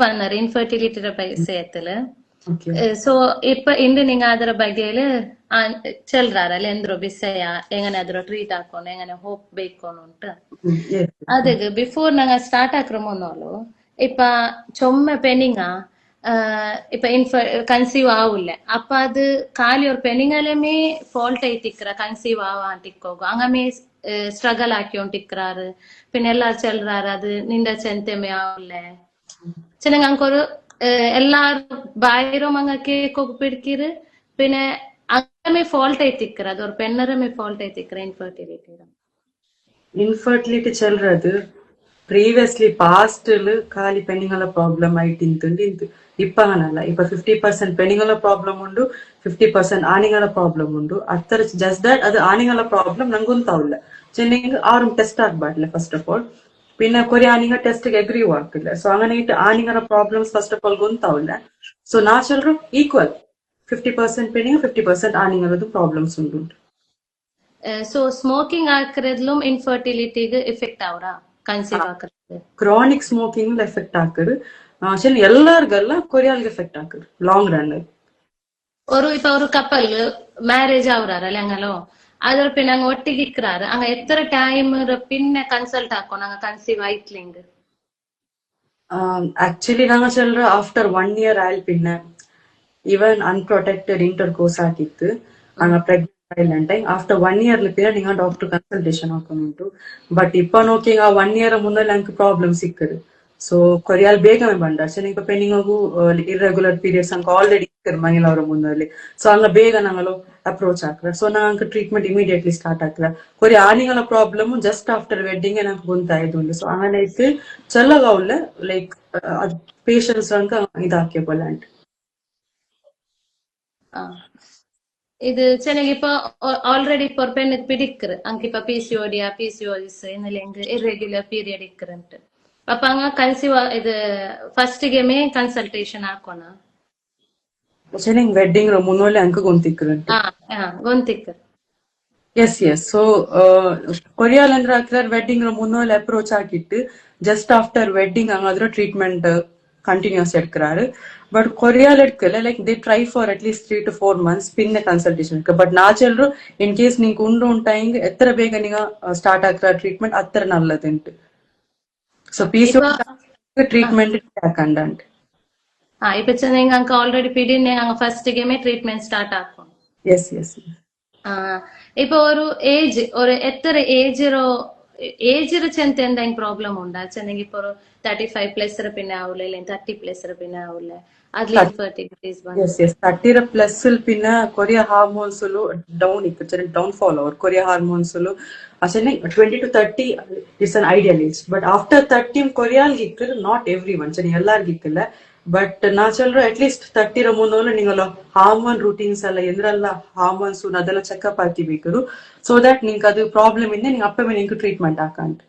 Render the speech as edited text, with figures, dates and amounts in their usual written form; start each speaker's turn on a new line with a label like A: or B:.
A: പറഞ്ഞത് ഇൻഫെർട്ടിലിറ്റിയുടെ വിഷയത്തില്.
B: Okay.
A: So ಇಪ್ಪ ಇಂದು ನಿಂಗ ಅದರ ಬಗ್ಗೆಯಲ್ಲಿ ಚೆಲ್ರಾರಲ್ಲ ಎಂದ್ರು ವಿಷಯ ಹೆಂಗನೆ ಅದ್ರ ಟ್ರೀಟ್ ಹಾಕೋಣ ಹೆಂಗನೆ ಹೋಪ್ ಬೇಕೋನು ಉಂಟು.
B: Yes.
A: அதுக்கு பிஃபோர் நாங்க ஸ்டார்ட் ஆக்குறோமோனாலும் இப்ப சொம்ம பெண்ணிங்க இப்ப கன்சீவ் ஆகுல்ல அப்ப அது ಖಾಲಿ ஒரு பெண்ணிங்களுமே ஃபால்ட் ஐத்திக்கிற கன்சீவ் ஆவாண்டிக்கோகும் அங்கமே ஸ்ட்ரகல் ஆக்கியோண்டிக்கிறாரு பின்ன எல்லா செல்றாரு அது நின்ற செந்தமே ஆகல சின்னங்க அங்க ஒரு எல்லாரும் பாயிரம் அங்க கேக்கு பிடிக்கிரு பின்ன அங்கமே ஃபால்ட் ஐத்திக்கிற அது ஒரு பெண்ணரமே ஃபால்ட் ஐத்திக்கிற இன்ஃபர்டிலிட்டி
B: ಇನ್ಫರ್ಟಿಲಿಟಿ ಚೆಲ್ರದು ಪ್ರೀವಿಯಸ್ಲಿ ಪಾಸ್ಟ್ ಖಾಲಿ ಪೆಣ್ಣಿಗಳ ಪ್ರಾಬ್ಲಮ್ ಆಯ್ತಿಂತುಂಡು ಇಂತು ಇಪ್ಪಗನಲ್ಲ ಇಪ್ಪ 50% ಪೆಣ್ಣಿಗಳ ಪ್ರಾಬ್ಲಮ್ ಉಂಡು 50% ಆಣಿಗಳ ಪ್ರಾಬ್ಲಮ್ ಉಂಡು ಅತ್ತರ ಜಸ್ಟ್ ದಟ್ ಅದು ಆಣಿಗಳ ಪ್ರಾಬ್ಲಮ್ ನಂಗೆ ಗೊತ್ತಾವಿಲ್ಲ ಚೆನ್ನಂಗೆ ಆರು ಟೆಸ್ಟ್ ಆಗ್ಬಾರ್ಲ ಫಸ್ಟ್ ಆಫ್ ಆಲ್ പിന്നെ കുറെ ആണിങ്ങ ടെസ്റ്റ് എഗ്രി ആക്കില്ല സോ അങ്ങനെ ആണിങ്ങ പ്രോബ്ലಮ್ಸ್ ಫಸ್ಟ್ ಆಫ್ ಆಲ್ ಗೊತ್ತಾವಿಲ್ಲ ಸೊ ನಾ ಚೆಲ್ರು ಈಕ್ವಲ್ 50% ಪೆಣ್ಣಿಗ 50% ಆಣಿಗಳದ್ದು ಪ್ರಾಬ್ಲಮ್ಸ್ ಉಂಟು.
A: ಸೊ ಸ್ಮೋಕಿಂಗ್ ஆக்குறதுலும் இன்ஃபர்டிலிட்டிக்கு எஃபெக்ட் ஆகுறா கன்சீவ் ஆக்குறது
B: ಕ್ರಾನಿಕ್ ಸ್ಮೋಕಿಂಗ್ ಎಫೆಕ್ಟ್ ಆಕರು ಎಲ್ಲಾರ್ಗಲ್ಲ ಕೊರಿಯಾಲ್ಗೆ ಎಫೆಕ್ಟ್ ಆಕರು ಲಾಂಗ್ ರನ್
A: இப்ப ஒரு கப்பல் மேரேஜ் ஆகுறாரு இல்லைங்களோ அதுல பின்ன அங்க ஒட்டிக்கு இருக்கிறாரு அங்க எத்தனை டைம் பின்ன கன்சல்ட் ஆக்கும் நாங்க கன்சீவ் ஆயிட்லிங்க
B: ಆಕ್ಚುಲಿ ನಾங்க ಚೆಲ್ರ ಆಫ್ಟರ್ 1 year ಆಯ್ಲ್ ಪಿನ್ನ ಇವನ್ ಅನ್ಪ್ರೊಟೆಕ್ಟೆಡ್ ಇಂಟರ್ ಕೋರ್ಸ್ ಆಗಿತ್ತು ಹಂಗ ಪ್ರೆಗ್ನೆಂಟ್ ಆಯ್ಲಂಟೆ ಆಫ್ಟರ್ 1 year ಪಿನ್ನ ನಿಂಗ ಡಾಕ್ಟರ್ ಕನ್ಸಲ್ಟೇಷನ್ ಹಾಕೊಂಡು ಬಟ್ ಇಪ್ಪ ನೋಕಿ 1 year ಮುಂದೆ ನಂಗೆ ಪ್ರಾಬ್ಲಮ್ ಸಿಕ್ಕದು ಸೊ ಕೊರಿಯಾಲ್ ಬೇಗನೆ ಬಂದ ಚೆನ್ನ ಪೆಣ್ಣಿಗೂ ಇರ್ರೆಗ್ಯುಲರ್ ಪೀರಿಯಡ್ಸ್ ಅಂಕ ಆಲ್ರೆಡಿ ಇಕ್ಕರು ಮಹಿಳವರ ಮುಂದಲ್ಲಿ ಸೊ ಹಂಗ ಬೇಗ ನಂಗಲು ಅಪ್ರೋಚ್ ಹಾಕ್ರ ಸೊ ನಂಗೆ ಟ್ರೀಟ್ಮೆಂಟ್ ಇಮಿಡಿಯೇಟ್ಲಿ ಸ್ಟಾರ್ಟ್ ಹಾಕ್ರ ಕೊರಿ ಆಣಿಗಳ ಪ್ರಾಬ್ಲಮ್ ಜಸ್ಟ್ ಆಫ್ಟರ್ ವೆಡ್ಡಿಂಗ್ ನಂಗೆ ಗೊತ್ತಾಯ್ತು ಸೊ അങ്ങനെ ചെല്ലകാവില്ല ലൈക്ക് പേഷ്യൻസ് ಅಂಕ ಇದಾಕೆ ಬೋಲಂಟ್
A: இது சென்னைக்கு இப்போ ஆல்ரெடி இப்போ ஒரு பெண்ணுக்கு பிடிக்குது அங்க இப்ப பிசிஓடியா பிசிஓஎஸ் இன்னும் இர்ரெகுலர் பீரியட் இருக்குன்ட்டு அப்ப அங்க கன்சீவ் இது ಫಸ್ಟ್ ಗೇಮೇ ಕನ್ಸಲ್ಟೇಷನ್ ಹಾಕೋಣ
B: ಚೆನ್ನಿಂಗ್ ವೆಡ್ಡಿಂಗ್ ಮುನ್ನೋಲೆ ಅಂಕ ಗೊಂತಿಕ್ಕರಂತೆ
A: ಗೊಂತಿಕ್ಕ
B: ಎಸ್ ಎಸ್ ಸೊ ಕೊರಿಯಾಲ್ ಅಂದ್ರೆ ಹಾಕಿದ್ರೆ ವೆಡ್ಡಿಂಗ್ ಮುನ್ನೋಲೆ ಅಪ್ರೋಚ್ ಹಾಕಿಟ್ಟು ಜಸ್ಟ್ ಆಫ್ಟರ್ ವೆಡ್ಡಿಂಗ್ ಹಂಗಾದ್ರೆ ಟ್ರೀಟ್ಮೆಂಟ್ ಕಂಟಿನ್ಯೂಸ್ எடுக்கிறாரு ಬಟ್ ಕೊರಿಯಾಲ್ எடுக்கல like they try for at least 3 to 4 months ಪಿನ್ನೆ ಕನ್ಸಲ್ಟೇಷನ್ ಬಟ್ ನಾ ಚೆಲ್ರು ಇನ್ ಕೇಸ್ ನಿಂಗೆ ಉಂಟಾಯಿಂಗ್ ಎತ್ತರ ಬೇಗ ನಿಂಗ ಸ್ಟಾರ್ಟ್ ಆಗ್ರ ಟ್ರೀಟ್ಮೆಂಟ್ ಅತ್ತರ ನಲ್ಲದುಂಟು ಸೊ பிசிஓடி ட்ரீட்மெண்ட் ஆக்கண்டன்ட்
A: இப்ப நீங்க அங்க ஆல்ரெடி பிடினே அங்க ஃபர்ஸ்ட் கேமே ட்ரீட்மெண்ட் ஸ்டார்ட் ஆகும்
B: எஸ் எஸ்
A: இப்போ ஒரு ஏஜ் ஒரு எத்தனை ഏജിന് ചെന്ത എന്തെങ്കിലും പ്രോബ്ലം ഉണ്ടാ ചെന്നെങ്കിൽ ഇപ്പൊ 35 പ്ലസ് പിന്നെ ആവൂല അല്ലെങ്കിൽ 30 പ്ലസ് പിന്നെ ആവൂല അതിൽ ഇൻഫെർട്ടിലിറ്റീസ്
B: ಬಂದು 30 ಪ್ಲಸ್ പിന്നെ ಕೊರಿಯಾ ಹಾರ್ಮೋನ್ಸ್ ಡೌನ್ ಇತ್ತು ಡೌನ್ ಫಾಲ್ ಓವರ್ ಕೊರಿಯಾ ಹಾರ್ಮೋನ್ಸ್ ಅಸನೆ 20 to 30 is an ideal age but after 30 ಕೊರಿಯಾಲ್ಗೆ ಇಕ್ಕರು ನಾಟ್ ಎವ್ರಿ ಒನ್ ಚೆನ್ನ ಎಲ್ಲಾರ್ಗೆ ಇಕ್ಕಿಲ್ಲ ಬಟ್ ನಾ ಚೆಲ್ರು ಅಟ್ ಲೀಸ್ಟ್ 30 ಮುಂದೋಲು ನಿಂಗಲ್ಲ ಹಾರ್ಮೋನ್ ರೂಟೀನ್ಸ್ ಎಲ್ಲ ಎಂದ್ರಲ್ಲ ಹಾರ್ಮೋನ್ಸ್ ಅದೆಲ್ಲ ಚೆಕ್ಅಪ್ ಹಾಕಿಬೇಕು ಸೊ ದಟ್ ನಿಂಗೆ ಅದು ಪ್ರಾಬ್ಲಮ್ ಇಂದ ನಿಂಗೆ ಅಪ್ಪಮೆ ನಿಂಗೆ ಟ್ರೀಟ್ಮೆಂಟ್ ಹಾಕಂತ